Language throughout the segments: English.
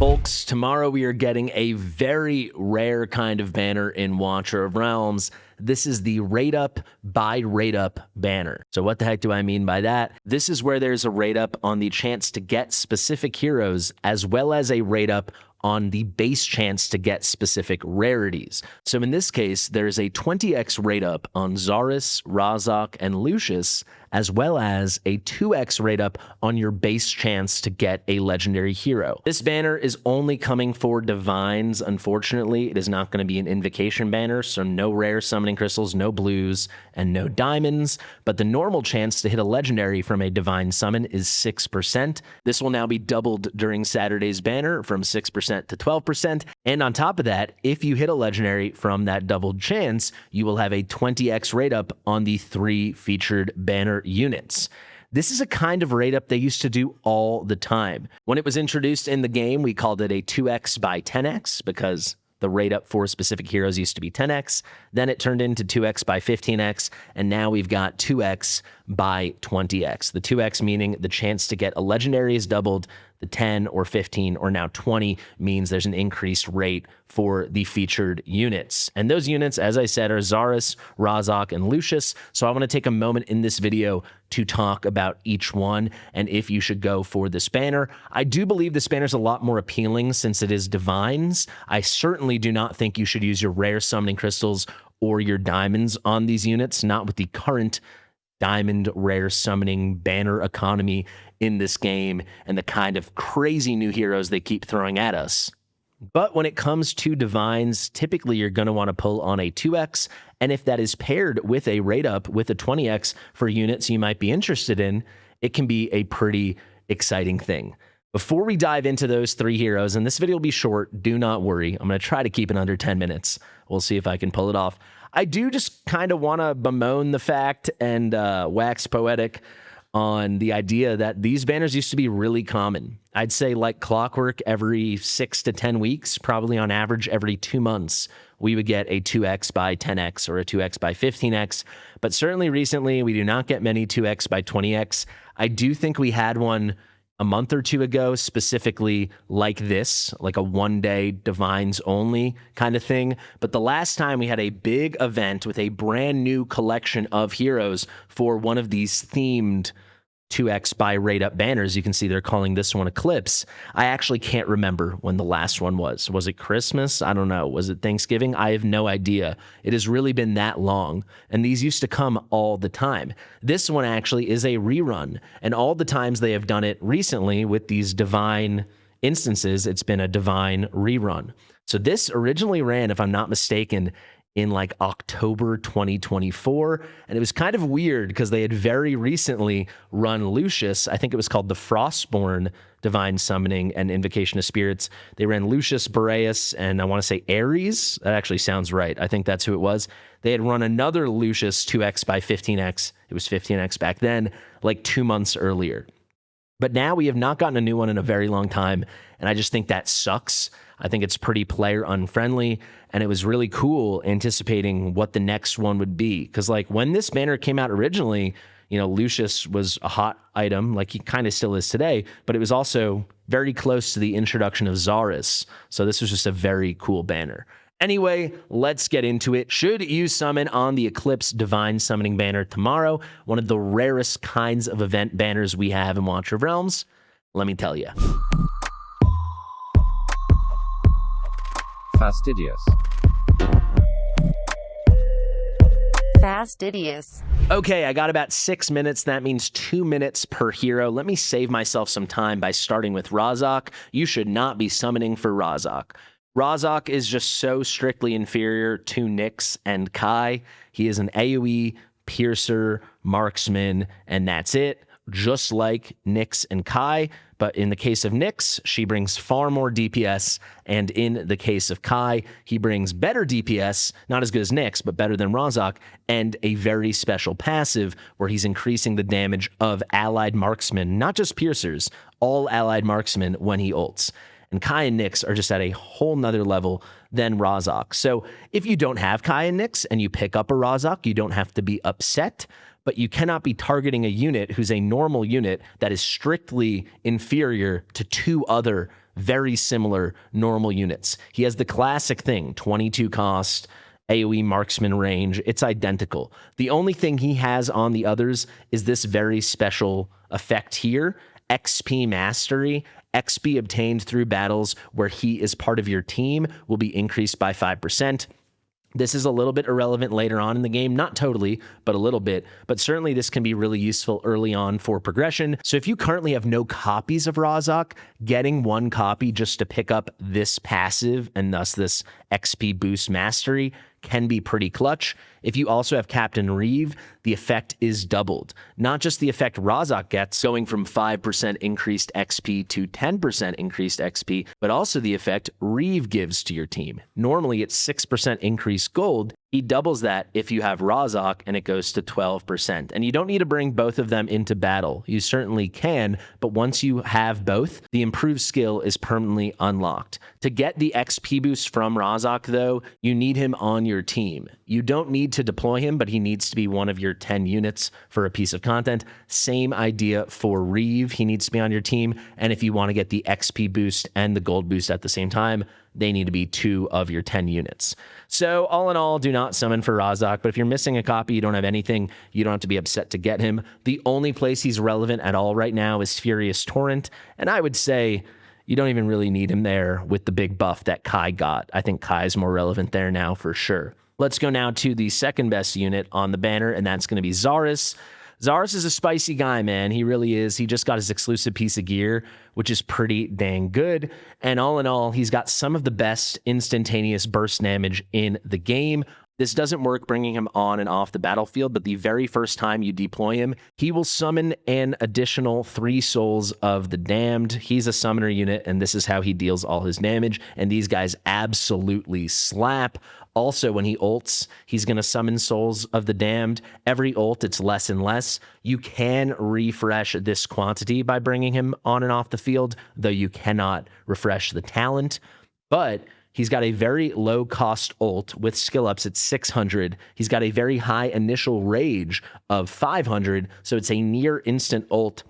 Folks, tomorrow we are getting a very rare kind of banner in Watcher of Realms. This is the rate up by rate up banner. So what the heck do I mean by that? This is where there's a rate up on the chance to get specific heroes, as well as a rate up on the base chance to get specific rarities. So in this case, there's a 20x rate up on Zaryus, Razaak, and Lucius, as well as a 2x rate up on your base chance to get a legendary hero. This banner is only coming for divines. Unfortunately, it is not going to be an invocation banner, so no rare summoning crystals, no blues, and no diamonds, but the normal chance to hit a legendary from a divine summon is 6%. This will now be doubled during Saturday's banner from 6% to 12%, and on top of that, if you hit a legendary from that doubled chance, you will have a 20x rate up on the 3 featured banner units. This is a kind of rate up they used to do all the time. When it was introduced in the game, we called it a 2x by 10x because the rate up for specific heroes used to be 10x. Then it turned into 2x by 15x, and now we've got 2x by 20x. The 2x meaning the chance to get a legendary is doubled. The 10 or 15 or now 20 means there's an increased rate for the featured units. And those units, as I said, are Zaryus, Razaak, and Lucius. So I want to take a moment in this video to talk about each one and if you should go for this banner. I do believe this banner is a lot more appealing since it is divines. I certainly do not think you should use your rare summoning crystals or your diamonds on these units, not with the current diamond rare summoning banner economy in this game and the kind of crazy new heroes they keep throwing at us. But when it comes to divines, typically you're going to want to pull on a 2x, and if that is paired with a rate up with a 20x for units you might be interested in, it can be a pretty exciting thing. Before we dive into those 3 heroes, and this video will be short, do not worry. I'm going to try to keep it under 10 minutes. We'll see if I can pull it off. I do just kind of want to bemoan the fact and wax poetic on the idea that these banners used to be really common. I'd say like clockwork every 6 to 10 weeks, probably on average every 2 months, we would get a 2x by 10x or a 2x by 15x. But certainly recently, we do not get many 2x by 20x. I do think we had one a month or 2 ago, specifically like this, like a one-day divines only kind of thing. But the last time we had a big event with a brand new collection of heroes for one of these themed 2x by rate up banners. You can see they're calling this one Eclipse. I actually can't remember when the last one was. Was it Christmas? I don't know. Was it Thanksgiving? I have no idea. It has really been that long, and these used to come all the time. This one actually is a rerun, and all the times they have done it recently with these divine instances, it's been a divine rerun. So this originally ran, if I'm not mistaken, in like October 2024. And it was kind of weird because they had very recently run Lucius. I think it was called the Frostborn Divine Summoning and Invocation of Spirits. They ran Lucius, Boreas, and I want to say Ares. That actually sounds right. I think that's who it was. They had run another Lucius 2x by 15x. It was 15x back then, like 2 months earlier. But now we have not gotten a new one in a very long time, and I just think that sucks. I think it's pretty player unfriendly, and it was really cool anticipating what the next one would be. Because like when this banner came out originally, you know, Lucius was a hot item, like he kind of still is today, but it was also very close to the introduction of Zaryus. So this was just a very cool banner. Anyway, let's get into it. Should you summon on the Eclipse Divine Summoning banner tomorrow, one of the rarest kinds of event banners we have in Watcher of Realms? Let me tell you. Fastidious. Fastidious. Okay, I got about 6 minutes. That means 2 minutes per hero. Let me save myself some time by starting with Razaak. You should not be summoning for Razaak. Razaak is just so strictly inferior to Nyx and Kai. He is an AoE, piercer, marksman, and that's it. Just like Nyx and Kai, but in the case of Nyx, she brings far more DPS, and in the case of Kai, he brings better DPS, not as good as Nyx, but better than Razaak, and a very special passive where he's increasing the damage of allied marksmen, not just piercers, all allied marksmen when he ults. And Kai and Nyx are just at a whole nother level than Razaak. So if you don't have Kai and Nyx and you pick up a Razaak, you don't have to be upset, but you cannot be targeting a unit who's a normal unit that is strictly inferior to 2 other very similar normal units. He has the classic thing, 22 cost, AoE marksman range. It's identical. The only thing he has on the others is this very special effect here, XP Mastery. XP obtained through battles where he is part of your team will be increased by 5%. This is a little bit irrelevant later on in the game, not totally, but a little bit. But certainly this can be really useful early on for progression. So if you currently have no copies of Razaak, getting one copy just to pick up this passive and thus this XP boost mastery can be pretty clutch. If you also have Captain Reeve, the effect is doubled. Not just the effect Razaak gets, going from 5% increased XP to 10% increased XP, but also the effect Reeve gives to your team. Normally it's 6% increased gold. He doubles that if you have Razaak, and it goes to 12%. And you don't need to bring both of them into battle. You certainly can, but once you have both, the improved skill is permanently unlocked. To get the XP boost from Razaak, though, you need him on your team. You don't need to deploy him, but he needs to be one of your 10 units for a piece of content. Same idea for Reeve. He needs to be on your team. And if you want to get the XP boost and the gold boost at the same time, they need to be 2 of your 10 units. So all in all, do not summon for Razaak, but if you're missing a copy, you don't have anything, you don't have to be upset to get him. The only place he's relevant at all right now is Furious Torrent, and I would say you don't even really need him there with the big buff that Kai got. I think Kai's more relevant there now for sure. Let's go now to the second best unit on the banner, and that's going to be Zaryus. Zaryus is a spicy guy, man. He really is. He just got his exclusive piece of gear, which is pretty dang good. And all in all, he's got some of the best instantaneous burst damage in the game. This doesn't work bringing him on and off the battlefield, but the very first time you deploy him, he will summon an additional 3 souls of the damned. He's a summoner unit, and this is how he deals all his damage. And these guys absolutely slap. Also, when he ults, he's going to summon Souls of the Damned. Every ult, it's less and less. You can refresh this quantity by bringing him on and off the field, though you cannot refresh the talent. But he's got a very low-cost ult with skill ups at 600. He's got a very high initial rage of 500, so it's a near-instant ult.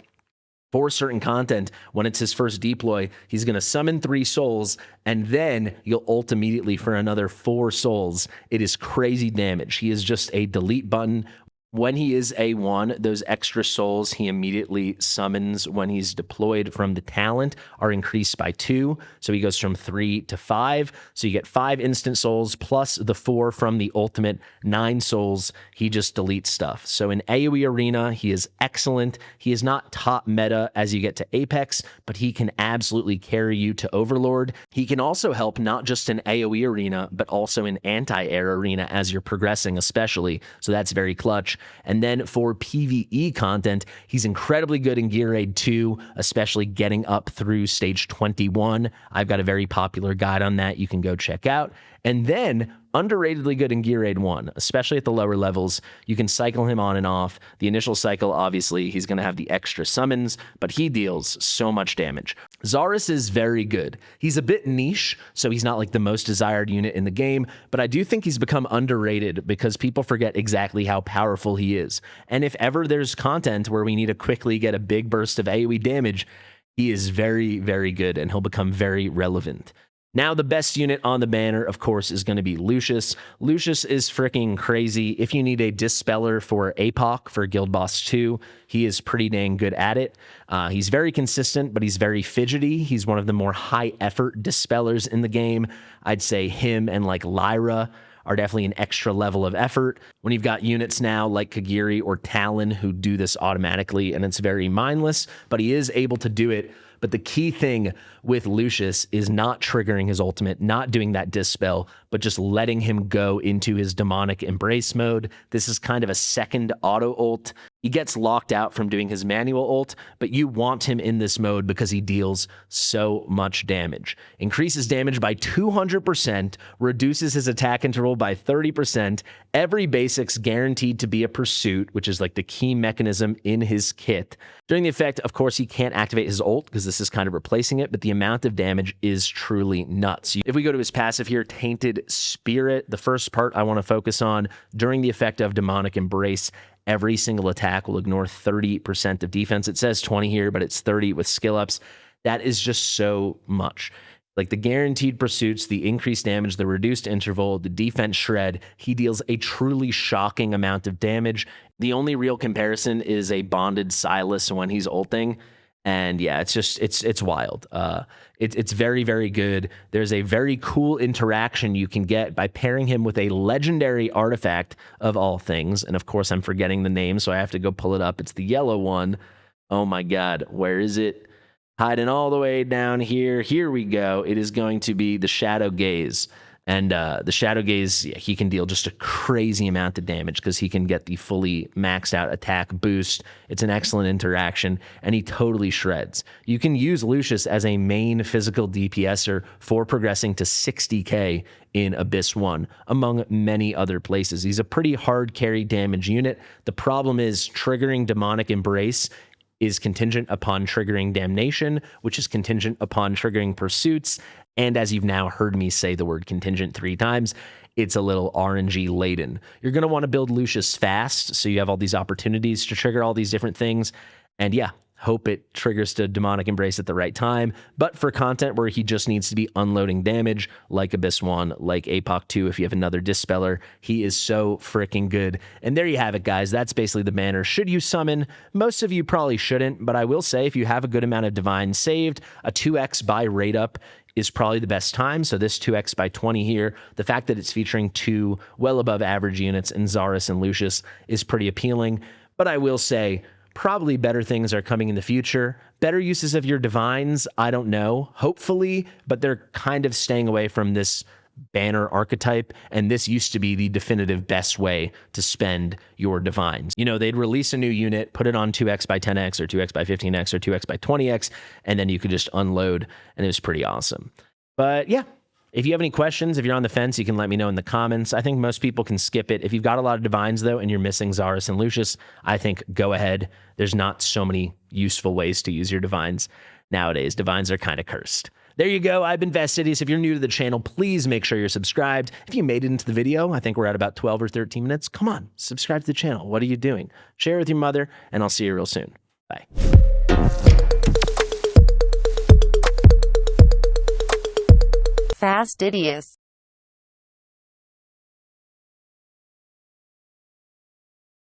For certain content, when it's his first deploy, he's going to summon 3 souls, and then you'll ult immediately for another 4 souls. It is crazy damage. He is just a delete button. When he is A1, those extra souls he immediately summons when he's deployed from the talent are increased by 2. So he goes from 3 to 5. So you get 5 instant souls plus the 4 from the ultimate, 9 souls. He just deletes stuff. So in AoE Arena, he is excellent. He is not top meta as you get to Apex, but he can absolutely carry you to Overlord. He can also help not just in AoE Arena, but also in anti-air arena as you're progressing especially. So that's very clutch. And then for PvE content, he's incredibly good in Gear Aid 2, especially getting up through stage 21. I've got a very popular guide on that you can go check out. And then underratedly good in Gear Aid 1, especially at the lower levels. You can cycle him on and off. The initial cycle, obviously, he's going to have the extra summons, but he deals so much damage. Zaryus is very good. He's a bit niche, so he's not like the most desired unit in the game, but I do think he's become underrated because people forget exactly how powerful he is. And if ever there's content where we need to quickly get a big burst of AoE damage, he is very, very good, and he'll become very relevant. Now, the best unit on the banner, of course, is going to be Lucius. Lucius is freaking crazy. If you need a Dispeller for APOC for Guild Boss 2, he is pretty dang good at it. He's very consistent, but he's very fidgety. He's one of the more high-effort Dispellers in the game. I'd say him and, like, Lyra are definitely an extra level of effort. When you've got units now like Kagiri or Talon who do this automatically, and it's very mindless, but he is able to do it. But the key thing with Lucius is not triggering his ultimate, not doing that dispel, but just letting him go into his demonic embrace mode. This is kind of a second auto ult. He gets locked out from doing his manual ult, but you want him in this mode because he deals so much damage. Increases damage by 200%, reduces his attack interval by 30%. Every basic's guaranteed to be a pursuit, which is like the key mechanism in his kit. During the effect, of course, he can't activate his ult because this is kind of replacing it, but the amount of damage is truly nuts. If we go to his passive here, Tainted Spirit, the first part I want to focus on, during the effect of Demonic Embrace, every single attack will ignore 30% of defense. It says 20 here, but it's 30 with skill ups. That is just so much. Like the guaranteed pursuits, the increased damage, the reduced interval, the defense shred, he deals a truly shocking amount of damage. The only real comparison is a bonded Silas when he's ulting. And yeah, it's wild. It's very, very good. There's a very cool interaction you can get by pairing him with a legendary artifact of all things. And of course, I'm forgetting the name, so I have to go pull it up. It's the yellow one. Oh my God, where is it? Hiding all the way down here. Here we go. It is going to be the Shadow Gaze. And the Shadow Gaze, yeah, he can deal just a crazy amount of damage because he can get the fully maxed out attack boost. It's an excellent interaction, and he totally shreds. You can use Lucius as a main physical DPSer for progressing to 60k in Abyss 1, among many other places. He's a pretty hard carry damage unit. The problem is triggering Demonic Embrace is contingent upon triggering Damnation, which is contingent upon triggering Pursuits. And as you've now heard me say the word contingent 3 times, it's a little RNG laden. You're going to want to build Lucius fast, so you have all these opportunities to trigger all these different things. And yeah, hope it triggers to Demonic Embrace at the right time. But for content where he just needs to be unloading damage, like Abyss 1, like APOC 2, if you have another Dispeller, he is so freaking good. And there you have it, guys. That's basically the banner. Should you summon? Most of you probably shouldn't, but I will say if you have a good amount of Divine saved, a 2x by rate up is probably the best time. So this 2x by 20 here, the fact that it's featuring 2 well above average units in Zaryus and Lucius is pretty appealing. But I will say, probably better things are coming in the future. Better uses of your divines, I don't know, hopefully, but they're kind of staying away from this banner archetype, and this used to be the definitive best way to spend your divines. You know, they'd release a new unit, put it on 2x by 10x or 2x by 15x or 2x by 20x, and then you could just unload, and it was pretty awesome. But yeah, if you have any questions, if you're on the fence, you can let me know in the comments. I think most people can skip it. If you've got a lot of divines, though, and you're missing Zaryus and Lucius, I think go ahead. There's not so many useful ways to use your divines nowadays. Divines are kind of cursed. There you go. I've been Fastidious. If you're new to the channel, please make sure you're subscribed. If you made it into the video, I think we're at about 12 or 13 minutes. Come on, subscribe to the channel. What are you doing? Share with your mother, and I'll see you real soon. Bye. Fastidious.